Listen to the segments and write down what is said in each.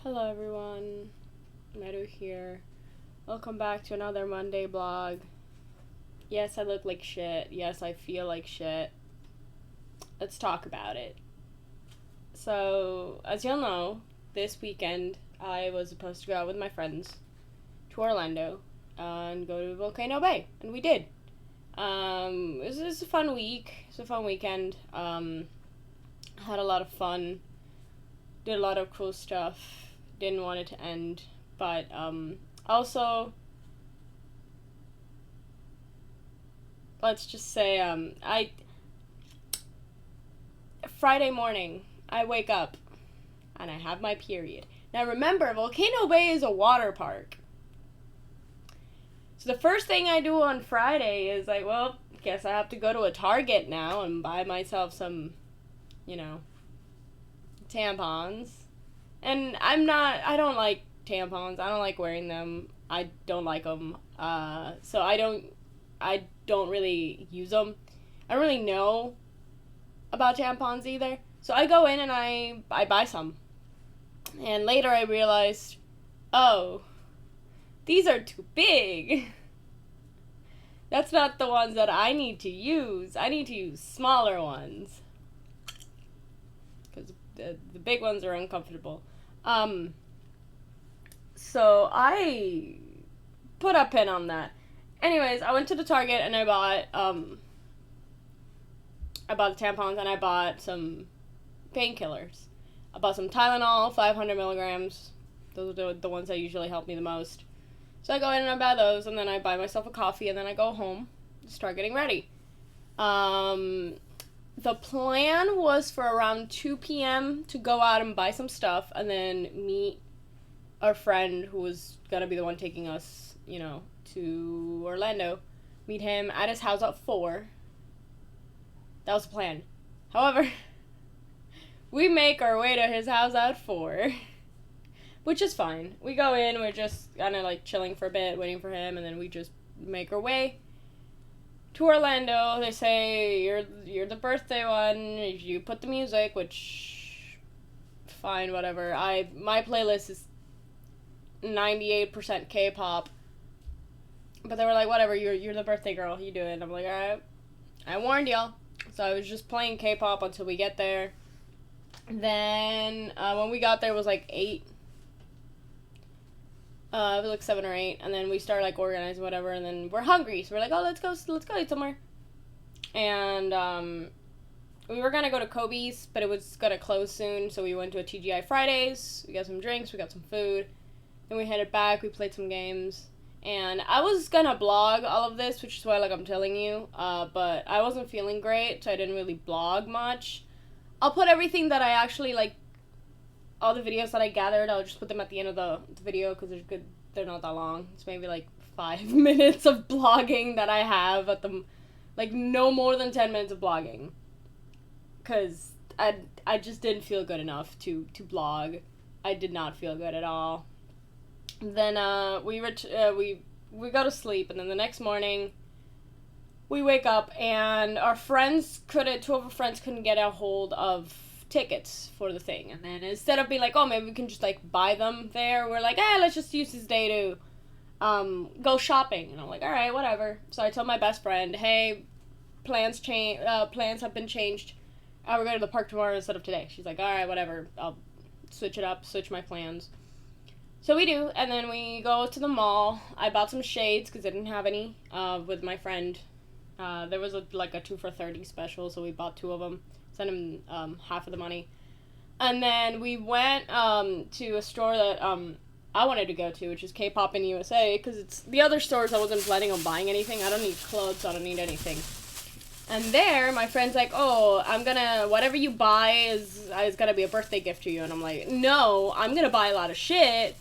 Hello everyone, Meru here. Welcome back to another Monday vlog. Yes, I look like shit. Yes, I feel like shit. Let's talk about it. So, as you'll know, this weekend I was supposed to go out with my friends to Orlando and go to Volcano Bay, and we did. It was a fun week. It was a fun weekend. Had a lot of fun. Did a lot of cool stuff. Didn't want it to end, but also, let's just say Friday morning I wake up and I have my period. Now remember, Volcano Bay is a water park. So the first thing I do on Friday is like, well, guess I have to go to a Target now and buy myself some, tampons. And I don't like tampons. I don't like wearing them. I don't like them. So I don't really use them. I don't really know about tampons either. So I go in and I buy some. And later I realized, oh, these are too big. That's not the ones that I need to use. I need to use smaller ones. Because the big ones are uncomfortable. So I put a pin on that. Anyways, I went to the Target and I bought the tampons and I bought some painkillers. I bought some Tylenol, 500 milligrams. Those are the ones that usually help me the most. So I go in and I buy those, and then I buy myself a coffee, and then I go home to start getting ready. The plan was for around 2 p.m. to go out and buy some stuff, and then meet our friend who was gonna be the one taking us, to Orlando. Meet him at his house at 4. That was the plan. However, we make our way to his house at 4. Which is fine. We go in, we're just kind of like chilling for a bit, waiting for him, and then we just make our way to Orlando. They say, you're the birthday one, if you put the music, which, fine, whatever. My playlist is 98% K-pop. But they were like, whatever, you're the birthday girl, you do it. And I'm like, alright. I warned y'all. So I was just playing K-pop until we get there. Then, when we got there, it was like 8. It was like 7 or 8, and then we started like organizing whatever, and then we're hungry, so we're like, oh, let's go eat somewhere. And we were gonna go to Kobe's, but it was gonna close soon, so we went to a TGI Fridays. We got some drinks, we got some food, then we headed back. We played some games, and I was gonna blog all of this, which is why I'm telling you. But I wasn't feeling great, so I didn't really blog much. I'll put everything that I actually all the videos that I gathered, I'll just put them at the end of the video because they're not that long. It's maybe 5 minutes of blogging that I have at the, no more than 10 minutes of blogging. Because I just didn't feel good enough to blog. I did not feel good at all. Then we go to sleep, and then the next morning we wake up and two of our friends couldn't get a hold of tickets for the thing, and then instead of being like, oh, maybe we can just buy them there, we're like, let's just use this day to go shopping. And I'm like, all right, whatever. So I told my best friend, hey, plans have been changed. We're going to the park tomorrow instead of today. She's like, all right, whatever, I'll switch my plans. So we do, and then we go to the mall. I bought some shades because I didn't have any with my friend. There was a 2 for $30 special, so we bought 2 of them. Sent him half of the money. And then we went to a store that I wanted to go to, which is K-Pop in USA, because it's the other stores I wasn't planning on buying anything. I don't need clothes, I don't need anything. And there, my friend's like, oh, whatever you buy is gonna be a birthday gift to you. And I'm like, no, I'm gonna buy a lot of shit.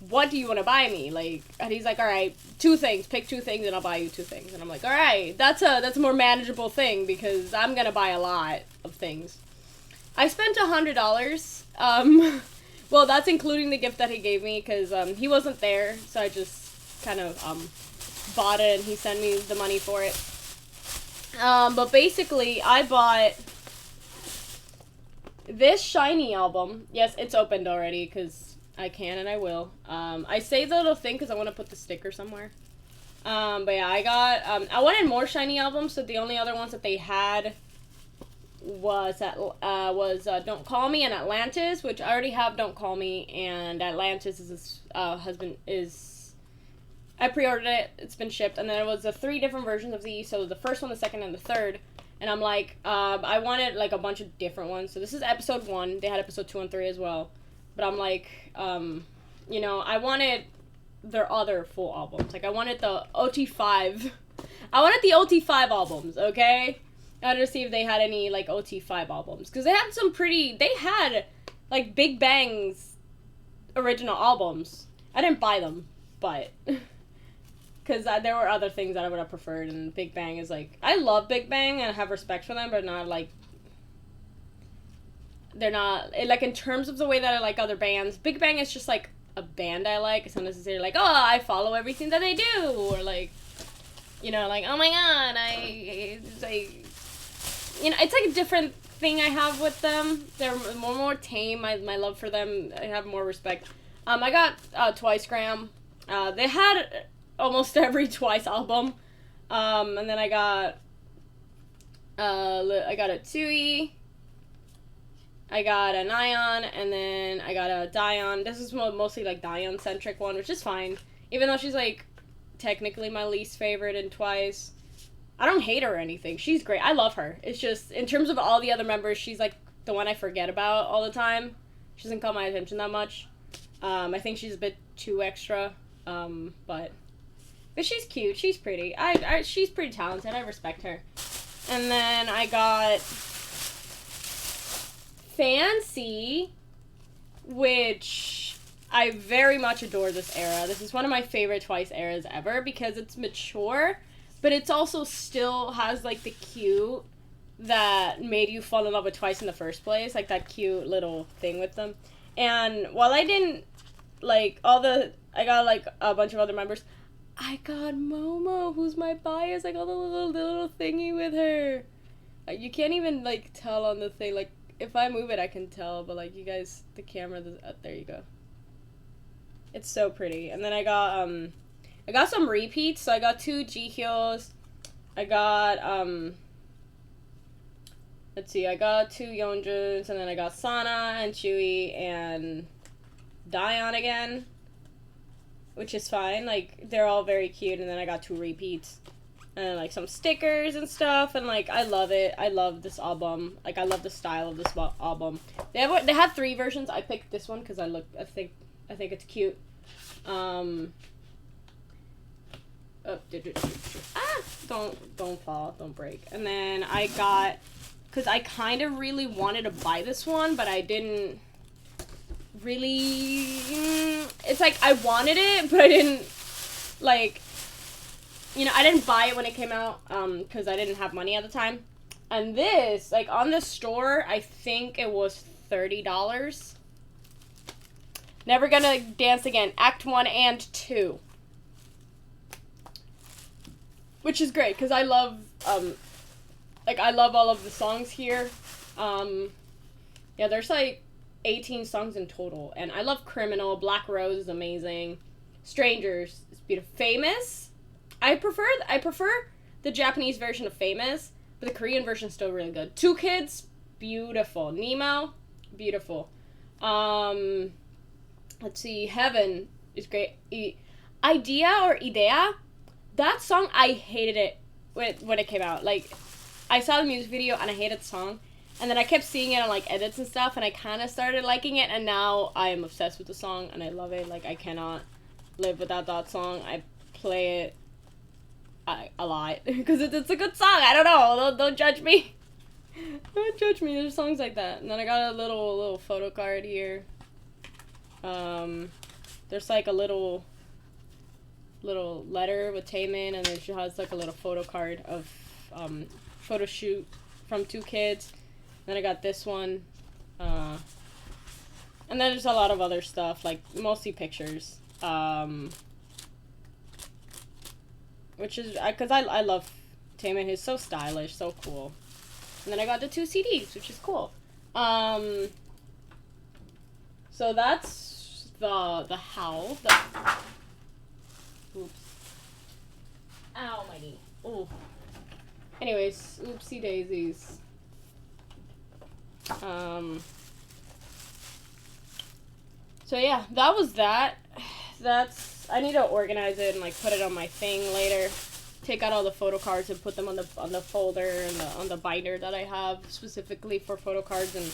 What do you want to buy me? And he's like, all right, 2 things. Pick 2 things and I'll buy you 2 things. And I'm like, all right, that's a more manageable thing because I'm going to buy a lot of things. I spent $100. Well, that's including the gift that he gave me because he wasn't there. So I just kind of bought it and he sent me the money for it. But basically, I bought this Shiny album. Yes, it's opened already because I can and I will. I saved the little thing because I want to put the sticker somewhere. But yeah, I wanted more Shiny albums, so the only other ones that they had was Don't Call Me and Atlantis, which I already have Don't Call Me, and Atlantis is I pre-ordered it, it's been shipped, and then it was the 3 different versions of these, so the first one, the second, and the third, and I'm like, I wanted like a bunch of different ones, so this is episode 1, they had episode 2 and 3 as well, but I'm like, you know, I wanted their other full albums, like I wanted the OT5, I wanted the OT5 albums, okay? I wanted to see if they had any, like, OT5 albums. Because they had like, Big Bang's original albums. I didn't buy them, but... Because there were other things that I would have preferred, and Big Bang is, like... I love Big Bang, and I have respect for them, but not, like... They're not... Like, in terms of the way that I like other bands, Big Bang is just, like, a band I like. It's not necessarily, like, oh, I follow everything that they do, or, like... You know, like, oh my god, it's like... You know, it's like a different thing I have with them. They're more tame. My love for them, I have more respect. I got Twice Gram. They had almost every Twice album. And then I got a Tsui. I got a Nyan, and then I got a Dion. This is mostly like Dion centric one, which is fine. Even though she's like technically my least favorite in Twice. I don't hate her or anything. She's great. I love her. It's just, in terms of all the other members, she's, like, the one I forget about all the time. She doesn't call my attention that much. I think she's a bit too extra. But she's cute. She's pretty. She's pretty talented. I respect her. And then I got Fancy, which I very much adore this era. This is one of my favorite Twice eras ever because it's mature, but it's also still has, like, the cute that made you fall in love with Twice in the first place. Like, that cute little thing with them. And while I didn't, like, I got, like, a bunch of other members, I got Momo, who's my bias. I got the little thingy with her. You can't even, like, tell on the thing. Like, if I move it, I can tell. But, like, you guys, the camera, there you go. It's so pretty. And then I got some repeats, so I got 2 Jihyos. I got, let's see, I got 2 Yeonjuns, and then I got Sana and Chewy and Dion again, which is fine. Like, they're all very cute, and then I got 2 repeats. And, like, some stickers and stuff, and, like, I love it. I love this album. Like, I love the style of this album. They had 3 versions. I picked this one because I think it's cute. Don't fall, don't break. And then I got, because I kind of really wanted to buy this one, but I didn't really, it's like I wanted it, but I didn't, like, you know, I didn't buy it when it came out, because I didn't have money at the time. And this, like, on the store, I think it was $30. Never Gonna Dance Again, Act 1 and 2. Which is great, because I love, I love all of the songs here. Yeah, there's, like, 18 songs in total. And I love Criminal. Black Rose is amazing. Strangers is beautiful. Famous. I prefer the Japanese version of Famous, but the Korean version is still really good. Two Kids, beautiful. Nemo, beautiful. Let's see. Heaven is great. Idea or Idea? That song, I hated it when it came out. Like, I saw the music video and I hated the song. And then I kept seeing it on, like, edits and stuff, and I kind of started liking it, and now I am obsessed with the song, and I love it. Like, I cannot live without that song. I play it a lot, because it's a good song. I don't know. Don't judge me. Don't judge me. There's songs like that. And then I got a little photo card here. There's, like, a little letter with Taemin, and then she has, like, a little photo card of photo shoot from Two Kids. Then I got this one, and then there's a lot of other stuff, like mostly pictures, which is because I love Taemin. He's so stylish, so cool. And then I got the 2 CDs, which is cool. So that's the howl. Oops. Ow, my knee. Ooh. Anyways, oopsie daisies. So yeah, that was that. I need to organize it and like put it on my thing later. Take out all the photo cards and put them on the folder and on the binder that I have specifically for photo cards and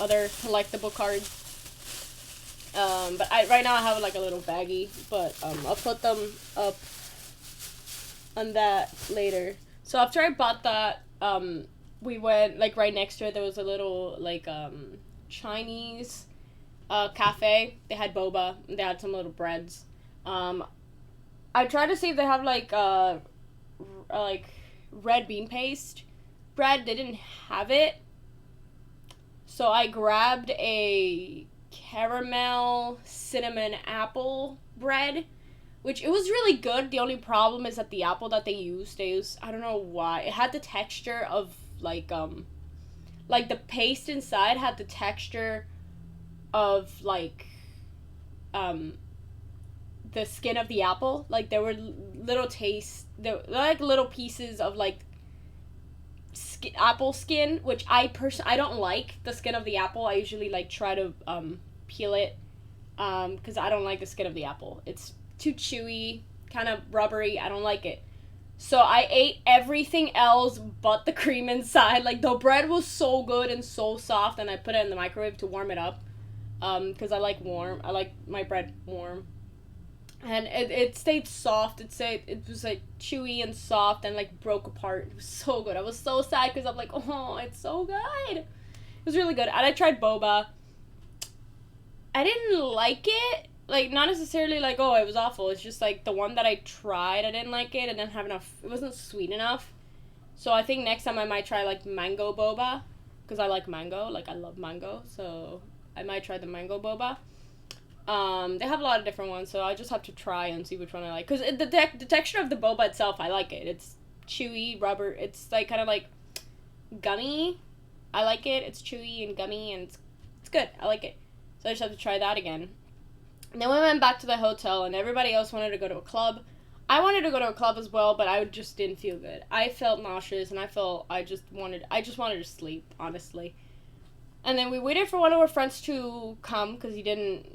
other collectible cards. But right now I have like a little baggie, but I'll put them up on that later. So after I bought that, we went like right next to it. There was a little like Chinese cafe. They had boba. They had some little breads. I tried to see if they have like red bean paste bread. They didn't have it, so I grabbed a caramel cinnamon apple bread, which it was really good. The only problem is that the apple that they used, I don't know why, it had the texture of like the paste inside had the texture of like the skin of the apple. Like there were little like little pieces of like apple skin, which I don't like the skin of the apple. I usually like try to peel it because I don't like the skin of the apple. It's too chewy, kind of rubbery. I don't like it. So I ate everything else but the cream inside. Like the bread was so good and so soft, and I put it in the microwave to warm it up because I like warm. I like my bread warm. And it stayed soft. It was like chewy and soft and like broke apart. It was so good. I was so sad because I'm like, oh, it's so good. It was really good. And I tried boba. I didn't like it. Like, not necessarily like, oh, it was awful. It's just like the one that I tried, I didn't like it. I didn't have enough. It wasn't sweet enough. So I think next time I might try like mango boba because I like mango. Like, I love mango. So I might try the mango boba. They have a lot of different ones, so I just have to try and see which one I like. Because the texture of the boba itself, I like it. It's chewy, rubber. It's like kind of like gummy. I like it. It's chewy and gummy, and it's good. I like it. So I just have to try that again. And then we went back to the hotel, and everybody else wanted to go to a club. I wanted to go to a club as well, but I just didn't feel good. I felt nauseous, and I just wanted to sleep, honestly. And then we waited for one of our friends to come because he didn't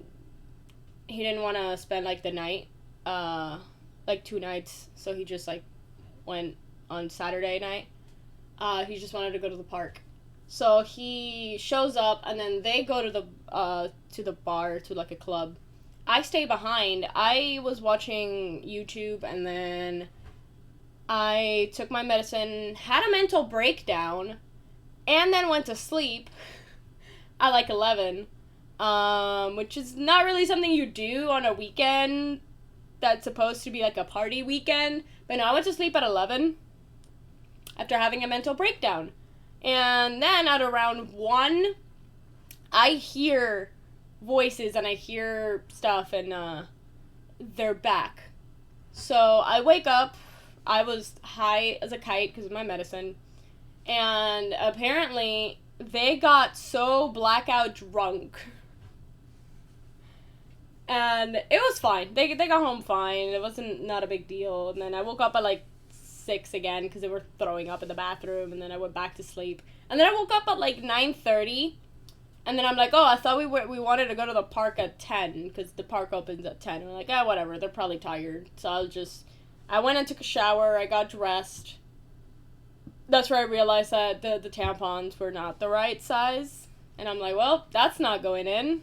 want to spend like the night, like 2 nights. So he just like went on Saturday night. He just wanted to go to the park. So he shows up, and then they go to the bar, to like a club. I stay behind. I was watching YouTube, and then I took my medicine, had a mental breakdown, and then went to sleep at like 11. Which is not really something you do on a weekend that's supposed to be like a party weekend. But no, I went to sleep at 11 after having a mental breakdown. And then at around 1, I hear voices and I hear stuff, and they're back. So I wake up. I was high as a kite because of my medicine. And apparently they got so blackout drunk. And it was fine. They got home fine. It wasn't not a big deal. And then I woke up at like 6 again because they were throwing up in the bathroom. And then I went back to sleep. And then I woke up at like 9:30. And then I'm like, oh, I thought we wanted to go to the park at 10 because the park opens at 10. And we're like, whatever. They're probably tired. So I went and took a shower. I got dressed. That's where I realized that the tampons were not the right size. And I'm like, well, that's not going in.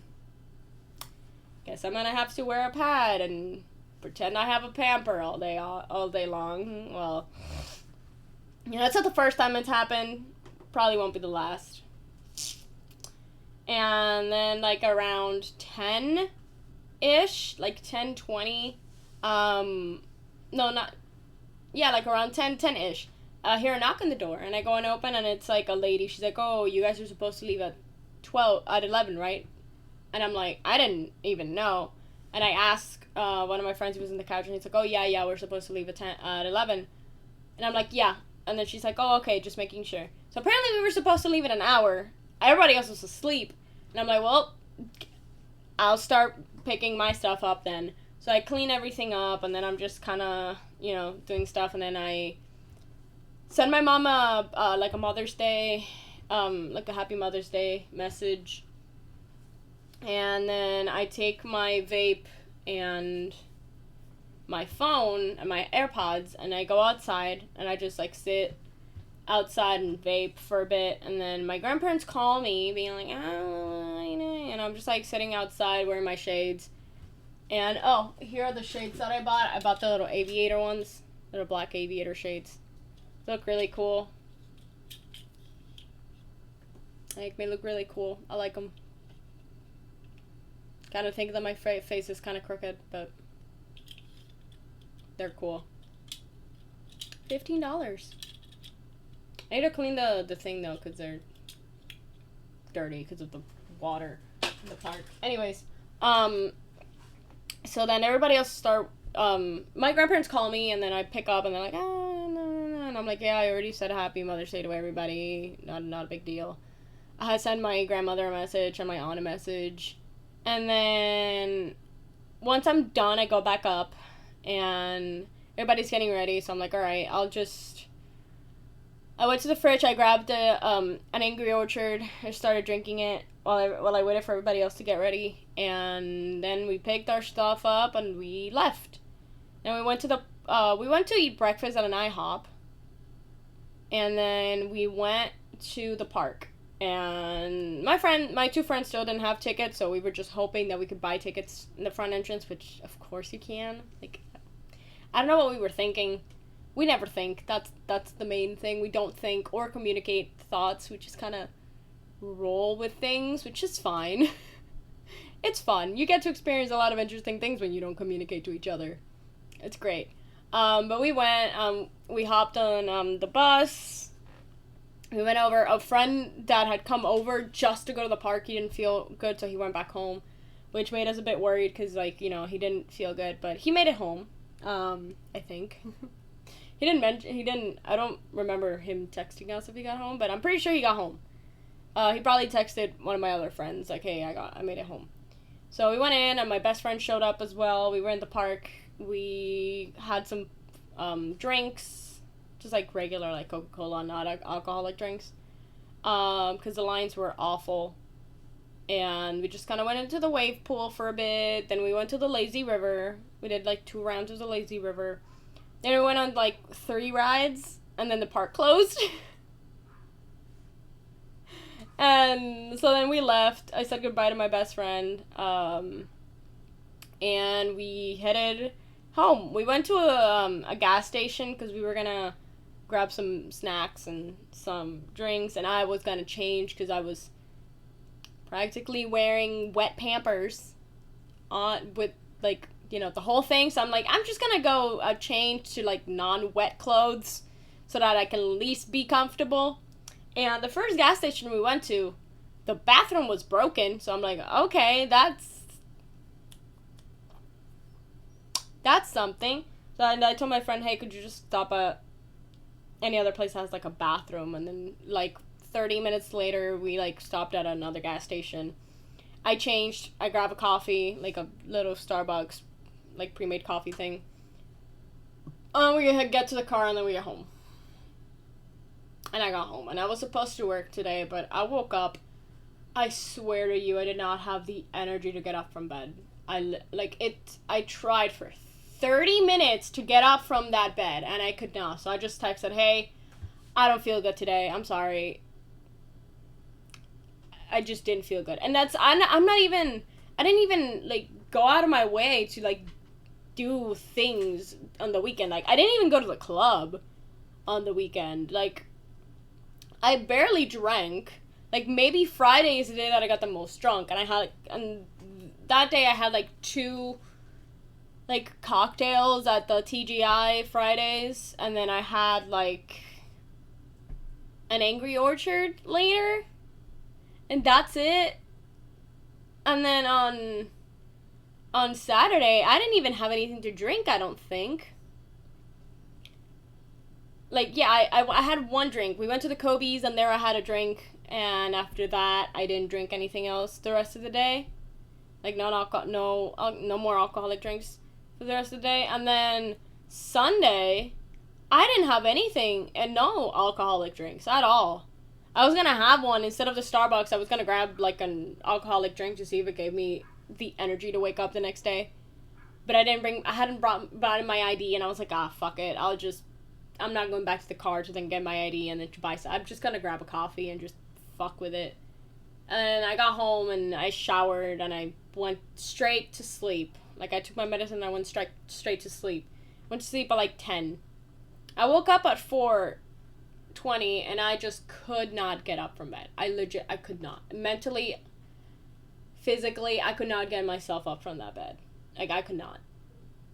Guess I'm gonna have to wear a pad and pretend I have a pamper all day long. Well, it's not the first time it's happened. Probably won't be the last. And then like around 10-ish, like 10:20, like around 10-ish, I hear a knock on the door, and I go and open, and it's like a lady. She's like, oh, you guys are supposed to leave at 11, right? And I'm like, I didn't even know. And I ask one of my friends who was in the couch, and he's like, oh, yeah, we're supposed to leave at 11. And I'm like, yeah. And then she's like, oh, okay, just making sure. So apparently we were supposed to leave in an hour. Everybody else was asleep. And I'm like, well, I'll start picking my stuff up then. So I clean everything up, and then I'm just kind of, doing stuff, and then I send my mom like a Mother's Day, like a Happy Mother's Day message. And then I take my vape and my phone and my AirPods, and I go outside, and I just, like, sit outside and vape for a bit, and then my grandparents call me, being like, and I'm just, like, sitting outside wearing my shades, and, here are the shades that I bought. I bought the little aviator ones, little black aviator shades. They look really cool. They look really cool. I like them. Kind of think that my face is kind of crooked, but they're cool. $15. I need to clean the thing, though, because they're dirty because of the water in the park. Anyways, so then everybody else start, my grandparents call me, and then I pick up, and they're like, no, and I'm like, yeah, I already said Happy Mother's Day to everybody, not a big deal. I send my grandmother a message and my aunt a message, and then once I'm done, I go back up, and everybody's getting ready, so I'm like, alright, I went to the fridge, I grabbed an Angry Orchard, I started drinking it while I waited for everybody else to get ready, and then we picked our stuff up, and we left. And we went to eat breakfast at an IHOP, and then we went to the park. And my two friends still didn't have tickets, so we were just hoping that we could buy tickets in the front entrance, which of course you can. Like, I don't know what we were thinking. We never think. That's the main thing. We don't think or communicate thoughts. We just kind of roll with things, which is fine. It's fun. You get to experience a lot of interesting things when you don't communicate to each other. It's great. But we went. We hopped on the bus. We went over. A friend that had come over just to go to the park. He didn't feel good, so he went back home, which made us a bit worried because, like, he didn't feel good. But he made it home, I think. He didn't, I don't remember him texting us if he got home, but I'm pretty sure he got home. He probably texted one of my other friends, like, hey, I made it home. So we went in, and my best friend showed up as well. We were in the park. We had some drinks. Just, like, regular, like, Coca-Cola, not alcoholic drinks. Because the lines were awful. And we just kind of went into the wave pool for a bit. Then we went to the lazy river. We did, like, 2 rounds of the lazy river. Then we went on, like, 3 rides. And then the park closed. And so then we left. I said goodbye to my best friend. And we headed home. We went to a gas station because we were going to grab some snacks and some drinks, and I was gonna change because I was practically wearing wet Pampers on with, like, the whole thing. So I'm like, I'm just gonna go change to, like, non-wet clothes so that I can at least be comfortable. And the first gas station we went to, the bathroom was broken, so I'm like, okay, that's something. So I told my friend, hey, could you just stop at any other place that has, like, a bathroom? And then, like, 30 minutes later, we, like, stopped at another gas station. I changed. I grabbed a coffee, like a little Starbucks, like, pre-made coffee thing. We get to the car, and then we get home. And I got home. And I was supposed to work today, but I woke up. I swear to you, I did not have the energy to get up from bed. I tried for 30 minutes to get up from that bed, and I could not. So I just texted, hey, I don't feel good today. I'm sorry. I just didn't feel good. And I didn't even, like, go out of my way to, like, do things on the weekend. Like, I didn't even go to the club on the weekend. Like, I barely drank. Like, maybe Friday is the day that I got the most drunk, and that day I had, like, 2, like, cocktails at the TGI Fridays, and then I had, like, an Angry Orchard later, and that's it. And then on Saturday, I didn't even have anything to drink, I don't think. Like, yeah, I had 1 drink. We went to the Kobe's, and there I had a drink, and after that, I didn't drink anything else the rest of the day. Like, no more alcoholic drinks for the rest of the day. And then Sunday, I didn't have anything and no alcoholic drinks at all. I was gonna have one instead of the Starbucks. I was gonna grab like an alcoholic drink to see if it gave me the energy to wake up the next day. But I hadn't brought in my ID, and I was like, fuck it. I'm not going back to the car to then get my ID and then to buy some. I'm just gonna grab a coffee and just fuck with it. And I got home and I showered and I went straight to sleep. Like, I took my medicine and I went straight to sleep. Went to sleep at like 10. I woke up at 4:20 and I just could not get up from bed. I could not. Mentally, physically, I could not get myself up from that bed. Like, I could not.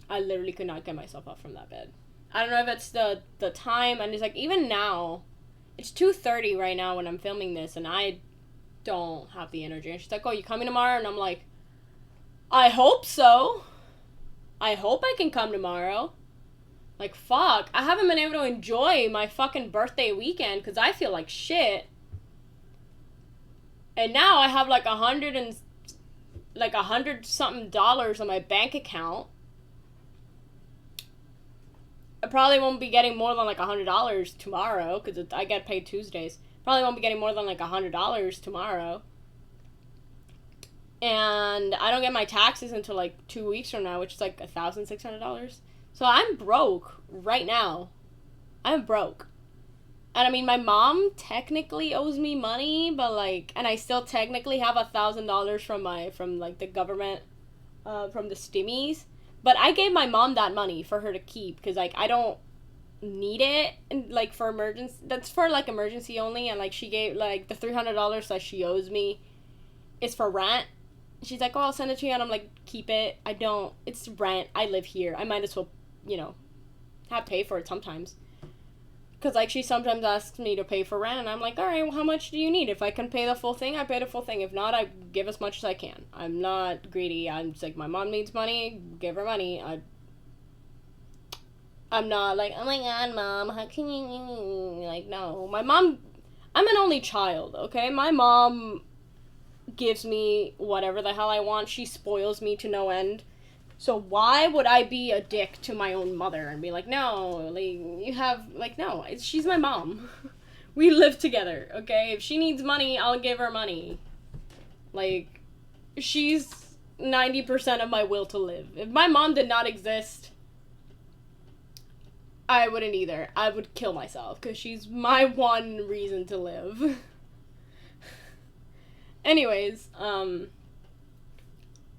I literally could not get myself up from that bed. I don't know if it's the time, and it's like, even now, it's 2:30 right now when I'm filming this, and I don't have the energy. And she's like, oh, you coming tomorrow? And I'm like, I hope so. I hope I can come tomorrow. Like, fuck. I haven't been able to enjoy my fucking birthday weekend because I feel like shit. And now I have like $100 something on my bank account. I probably won't be getting more than like $100 tomorrow because I get paid Tuesdays. Probably won't be getting more than like $100 tomorrow. And I don't get my taxes until like 2 weeks from now, which is like $1,600. So I'm broke right now. I'm broke. And I mean, my mom technically owes me money, but like, and I still technically have $1,000 from like the government, from the stimmies. But I gave my mom that money for her to keep because like I don't need it, and like for emergency, that's for like emergency only. And like she gave like the $300 that she owes me is for rent. She's like, oh, I'll send it to you, and I'm like, keep it. I don't. It's rent. I live here. I might as well, have pay for it sometimes. Because, like, she sometimes asks me to pay for rent, and I'm like, all right, well, how much do you need? If I can pay the full thing, I pay the full thing. If not, I give as much as I can. I'm not greedy. I'm just like, my mom needs money, give her money. I'm not like, oh my god, mom, how can you... Like, no. My mom... I'm an only child, okay? My mom gives me whatever the hell I want. She spoils me to no end. So why would I be a dick to my own mother and be like, no, like, you have, like, no, she's my mom. We live together, okay? If she needs money, I'll give her money. Like, she's 90% of my will to live. If my mom did not exist, I wouldn't either. I would kill myself, because she's my one reason to live. Anyways,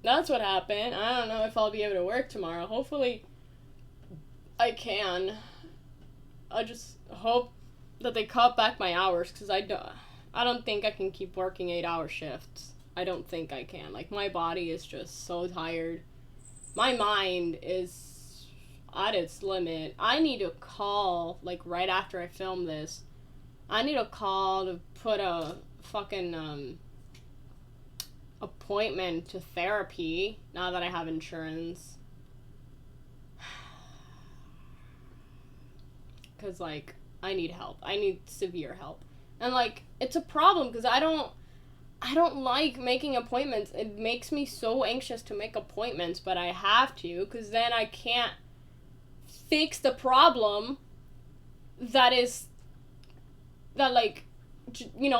that's what happened. I don't know if I'll be able to work tomorrow. Hopefully, I can. I just hope that they cut back my hours, because I don't think I can keep working 8-hour shifts. I don't think I can. Like, my body is just so tired. My mind is at its limit. I need to call, like, right after I film this. I need a call to put a fucking, appointment to therapy now that I have insurance. Because, like, I need help. I need severe help. And, like, it's a problem because I don't like making appointments. It makes me so anxious to make appointments, but I have to because then I can't fix the problem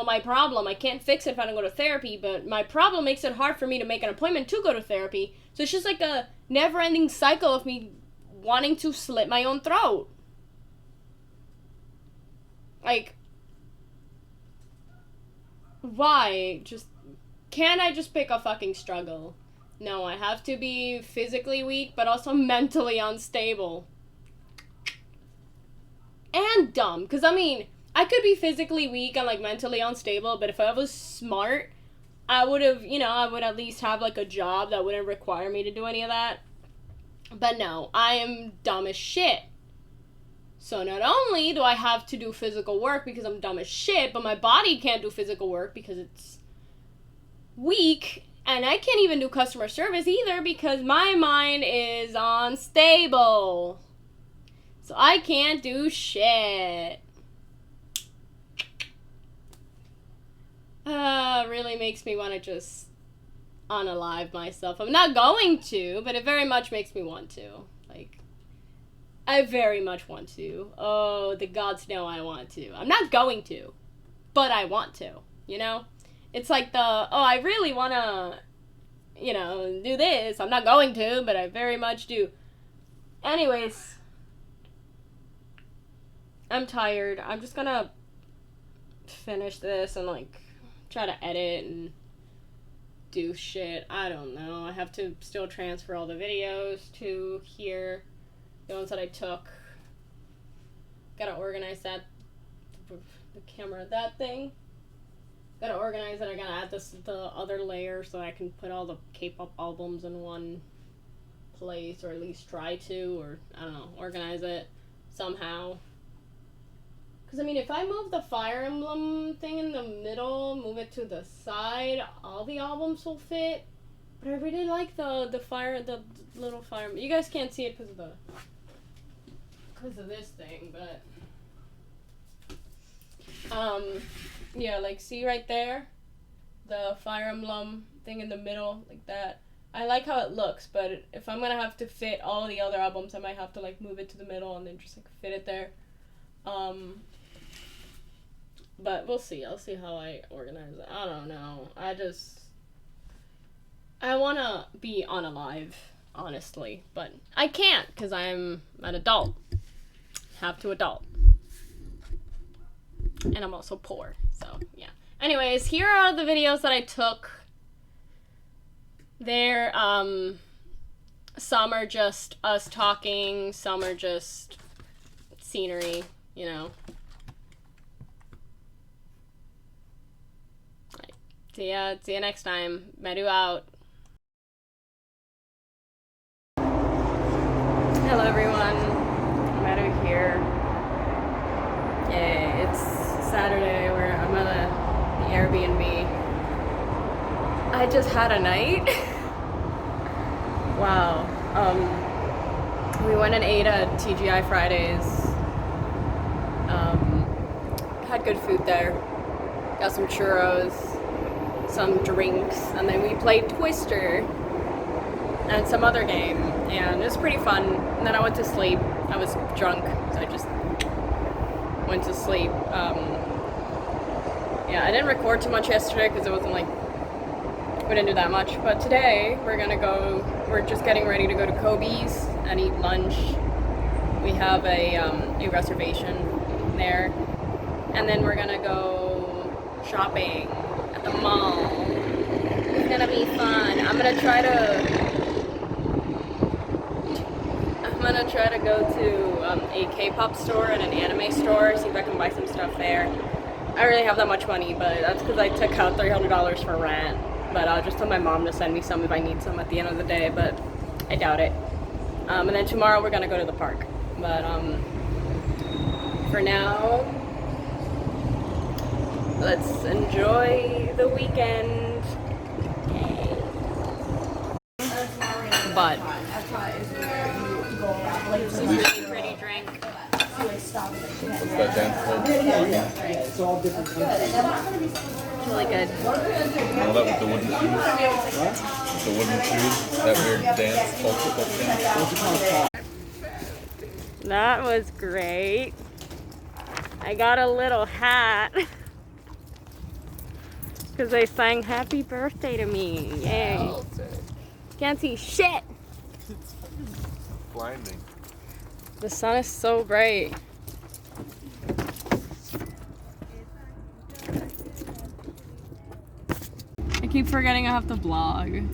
my problem. I can't fix it if I don't go to therapy, but my problem makes it hard for me to make an appointment to go to therapy. So it's just like a never-ending cycle of me wanting to slit my own throat. Like, why? Can't I just pick a fucking struggle? No, I have to be physically weak, but also mentally unstable. And dumb, because I mean, I could be physically weak and, like, mentally unstable, but if I was smart, I would at least have, like, a job that wouldn't require me to do any of that. But no, I am dumb as shit. So not only do I have to do physical work because I'm dumb as shit, but my body can't do physical work because it's weak, and I can't even do customer service either because my mind is unstable. So I can't do shit. Really makes me want to just unalive myself. I'm not going to, but it very much makes me want to. Like, I very much want to. Oh, the gods know I want to. I'm not going to, but I want to, you know? It's like I really want to, you know, do this. I'm not going to, but I very much do. Anyways, I'm tired. I'm just gonna finish this and, like, try to edit and do shit. I don't know. I have to still transfer all the videos to here. The ones that I took. Gotta organize that. The camera, that thing. Gotta organize it. I gotta add the other layer so I can put all the K-pop albums in one place, or at least try to, or I don't know, organize it somehow. Because, I mean, if I move the Fire Emblem thing in the middle, move it to the side, all the albums will fit. But I really like the little fire. You guys can't see it because of this thing, but yeah, like, see right there, the Fire Emblem thing in the middle, like that. I like how it looks, but if I'm gonna have to fit all the other albums, I might have to, like, move it to the middle and then just, like, fit it there. But we'll see. I'll see how I organize it. I don't know. I wanna be unalive, honestly, but I can't because I'm an adult. Have to adult. And I'm also poor, so yeah. Anyways, here are the videos that I took. They're, some are just us talking, some are just scenery, you know. Right. See ya next time. Meru out. Hello everyone, Meru here. Yay, it's Saturday where I'm at the Airbnb. I just had a night. Wow. We went and ate at TGI Fridays. Had good food there. Got some churros, some drinks, and then we played Twister and some other game, and it was pretty fun. And then I went to sleep. I was drunk, so I just went to sleep. Yeah, I didn't record too much yesterday because it wasn't like, we didn't do that much. But today we're just getting ready to go to Kobe's and eat lunch. We have a reservation there, and then we're gonna go shopping at the mall. It's gonna be fun. I'm gonna try to go to a K-pop store and an anime store, see if I can buy some stuff there. I don't really have that much money, but that's because I took out $300 for rent. But I'll just tell my mom to send me some if I need some at the end of the day, but I doubt it. And then tomorrow we're gonna go to the park. But for now, let's enjoy the weekend. Yay. But this is a really pretty drink. What's that dance called? It's all different countries. It's really good. All that with the wooden shoes? What? With the wooden shoes? That weird dance, football dance? That was great. I got a little hat because they sang happy birthday to me. Yay. Can't see shit. It's blinding. The sun is so bright. I keep forgetting I have to vlog.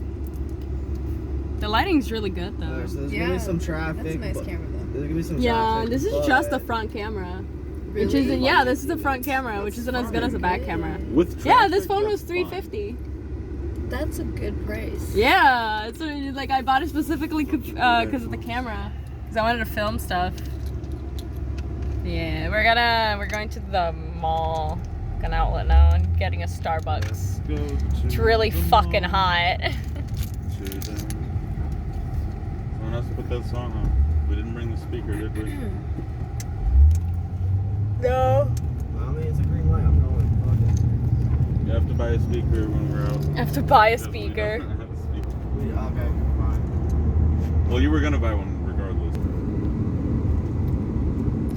The lighting's really good though. There's gonna be some traffic. That's a nice camera though. There's gonna be some Yeah, traffic. this is just the front camera. Really? Which isn't, yeah, this is the front camera, which isn't as good as the back camera. With Yeah, this traffic, phone was that's fine. $350. That's a good price. Yeah, it's like I bought it specifically because of the camera, because I wanted to film stuff. Yeah, we're going to the mall, like an outlet now, and getting a Starbucks. It's really fucking hot. Someone else put that song on. We didn't bring the speaker, did we? No. I mean, it's a green light. I'm going. Fuck it. You have to buy a speaker when we're out. I have to buy a Definitely speaker. don't have Okay, fine. Well, you were gonna buy one regardless.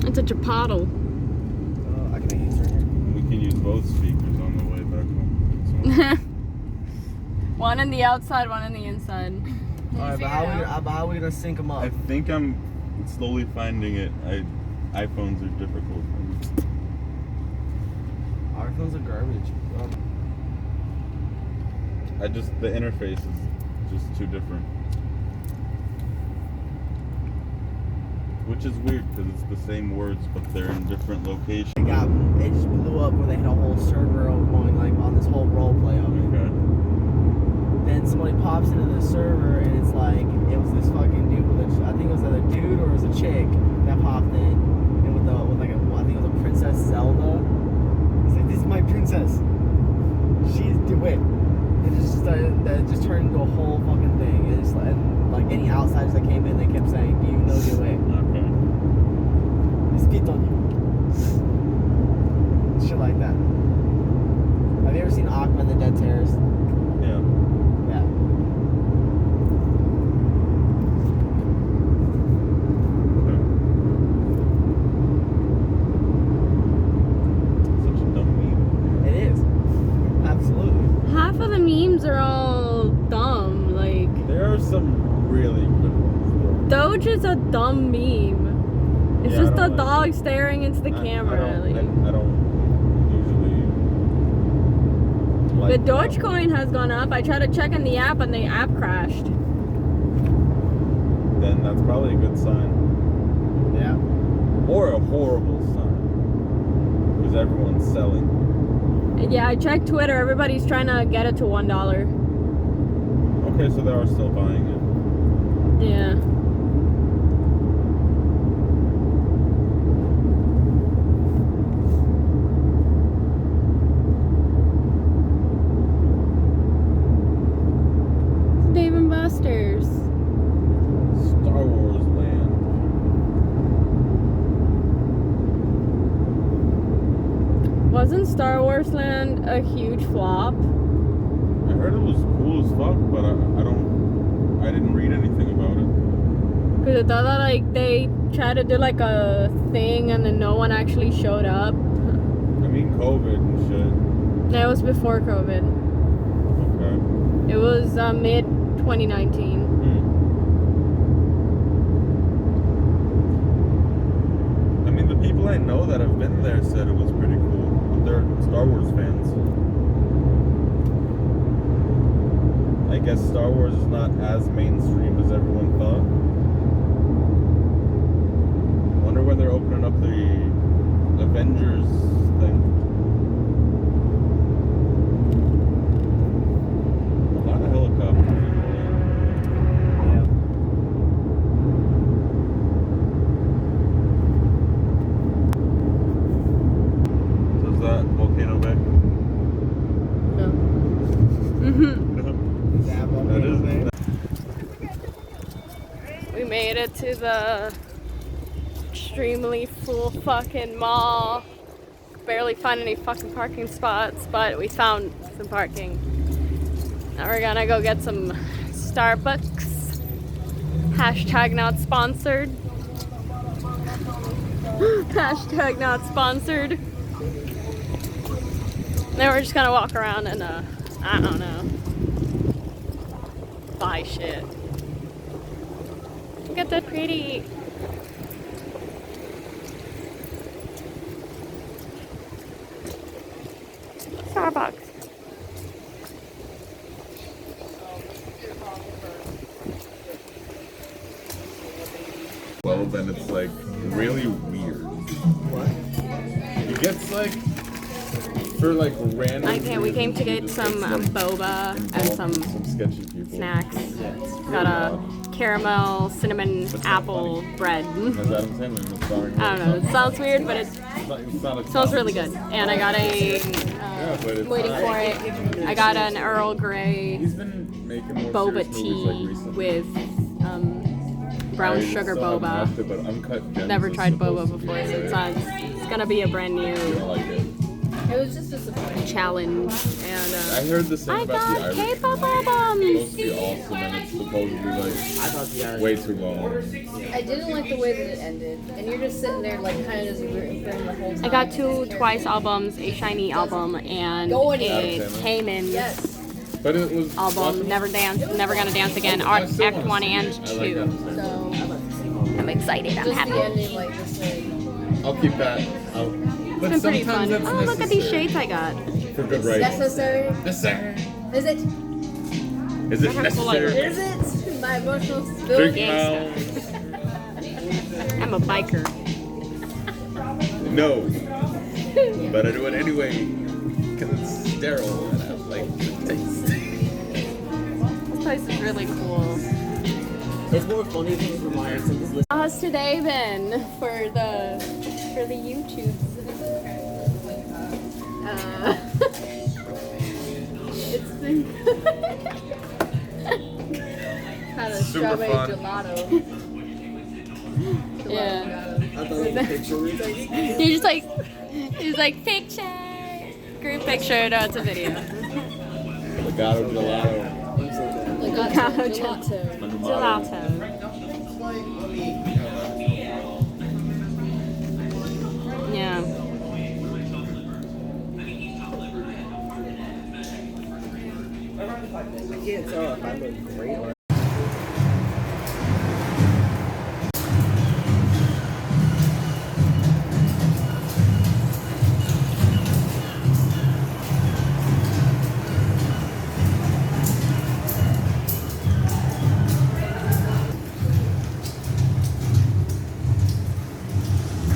It's a Chipotle. I can make use right here. We can use both speakers on the way back home. One in the outside, one in the inside. Alright, but how are we gonna sync them up? I think I'm slowly finding it. iPhones are difficult. Our phones are garbage. The interface is just too different. Which is weird because it's the same words, but they're in different locations. It just blew up where they had a whole server going like on this whole role play of it. Okay. Then somebody pops into the server and it's like it was this fucking dude with I think it was either a dude or it was a chick that popped in and with like I think it was a Princess Zelda. He's like, "This is my princess. She's wait." It just turned into a whole fucking thing. And it's like any outsiders that came in, they kept saying, "Do you know your way?" Okay. Spit on you. Shit like that. Have you ever seen Aquaman the Dead Terrorist? Yeah. Yeah. Such a dumb meme. It is. Absolutely. Half of the memes are all dumb. Like, There are some really good ones. Doge is a dumb meme. It's Yeah, I just a don't like dog it. staring into the camera. I like. don't usually like The them. Dogecoin has gone up. I tried to check in the app and the app crashed. Then that's probably a good sign. Yeah. Or a horrible sign. Because everyone's selling. And yeah, I checked Twitter. Everybody's trying to get it to $1. Okay, so they are still buying it. Yeah. Dave and Buster's. Star Wars Land. Wasn't Star Wars Land a huge flop? I heard it was cool as fuck, but I didn't read anything about it. Because I thought that like they tried to do like a thing and then no one actually showed up. I mean, COVID and shit. That was before COVID. Okay. It was mid 2019. I mean, the people I know that have been there said it was pretty cool. They're Star Wars fans. I guess Star Wars is not as mainstream as everyone thought. Wonder when they're opening up the Avengers thing. A lot of helicopters. Yeah. So is that Volcano Bay? No. Mhm. That is. We made it to the extremely full fucking mall. Barely find any fucking parking spots, but we found some parking. Now we're gonna go get some Starbucks. Hashtag not sponsored. Hashtag not sponsored. Then we're just gonna walk around and I don't know, buy shit. Look at that pretty. Starbucks. Well, then it's like really weird. What? It gets like for like random. Okay, we came to get some boba and some sketchy people. snacks. Got a caramel cinnamon apple bread. As Adam Sandler was starring. I don't know. It sounds weird, but it smells really good. And I got a. but it's Waiting for it. I got an Earl Grey He's been making more boba serious movies, tea like, recently. with brown I sugar still haven't boba. watched it, but Uncut Gems Never is tried supposed boba to be before, so good. it's gonna be a brand new. You don't like it. It was just disappointing. challenge, and I heard the same I about the got Irish. K-pop It's albums. supposed to be awesome, and it's supposedly I thought the Irish way too long. I didn't like the way that it ended, and you're just sitting there like kind of just rooting for him the whole time. I got 2 Twice albums, a Shiny album, and Go a anywhere. Taemin Yes. But it was album. Never Gonna Dance Again. I still Act wanna 1 see and it. I like 2. that. So I'm excited. I'm just happy. the ending, like just like. I'll keep that. But It's been pretty sometimes fun. that's Oh, look at these necessary shades I got. for good writing. Necessary? Necessary. Is it? Is it I have full lighter. necessary? Is it? My emotional Big stability. mouth. I'm a biker. No. But I do it anyway because it's sterile and I like the taste. This place is really cool. It's more funny if it's from Myers and just listen. How's today been for the YouTubes? It's been Had a Super strawberry fun. gelato. Yeah. I thought it was a picture. We were like, You're just like, he's like picture, group picture. No, it's a video. Legato gelato. Gelato. Gelato. Yeah. I can't tell if I look great or.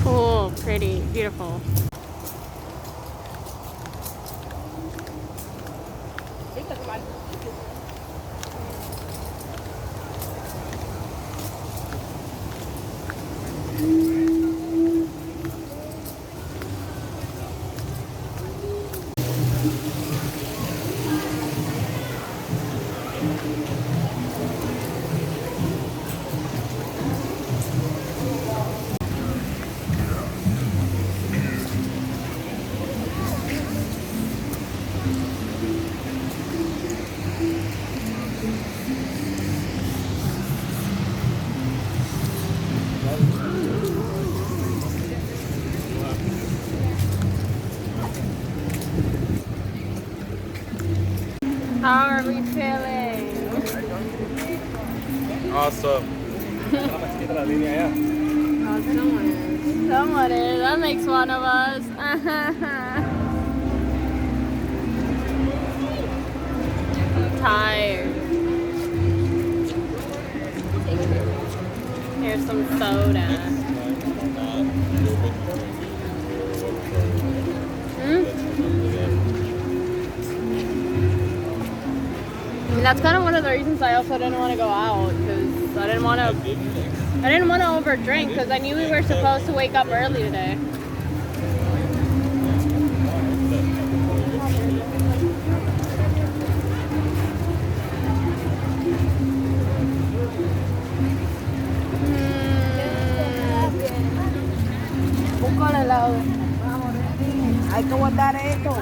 Cool, pretty, beautiful. How are we feeling? Awesome. Oh, someone is. Someone is. That makes one of us. I'm tired. Here's some soda. Hmm? I mean, that's kind of one of the reasons I also didn't want to go out, because I didn't want to overdrink, because I knew we were supposed to wake up early today. Busca el helado. Hay que guardar esto.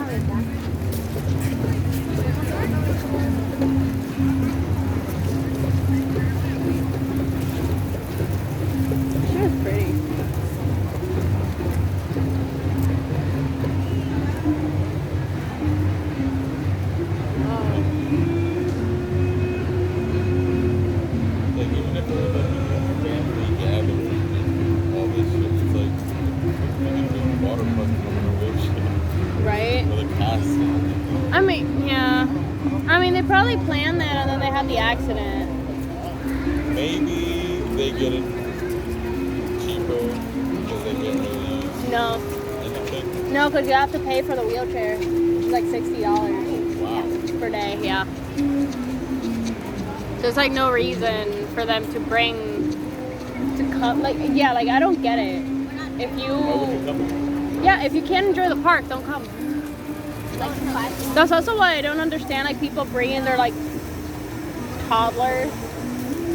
She was pretty. Like even if we're like family gathering, all this shit, it's like fucking water park coming to wheelchair Right? for the costume. I mean, yeah. I mean, they probably planned that and then they had the accident. Maybe they get it cheaper because they get really used. No. Anything. No, because you have to pay for the wheelchair. It's like $60 Wow. per day, yeah. There's like no reason for them to come, like, yeah, like, I don't get it. If Why would you you, come? yeah, if you can't enjoy the park, don't come. That's also why I don't understand, like, people bringing their, like, toddlers.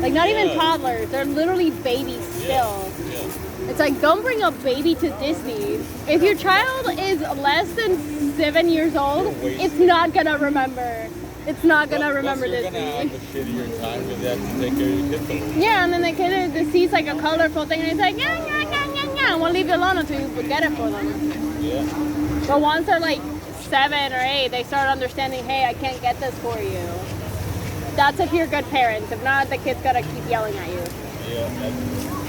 Like, not even Yeah. toddlers, they're literally babies still. Yeah. It's like, don't bring a baby to Disney. If your child is less than 7 years old, it's not gonna remember. It's not gonna remember You're Disney. gonna have a shittier time because they have to take care of your kids. a lot. Yeah, and then the kid sees like a colorful thing and he's like, yeah, yeah, yeah, yeah, yeah, and we'll leave you alone until you get it for them. Yeah. But once they're like 7 or 8, they start understanding, hey, I can't get this for you. That's if you're good parents. If not, the kid's gotta keep yelling at you. Yeah.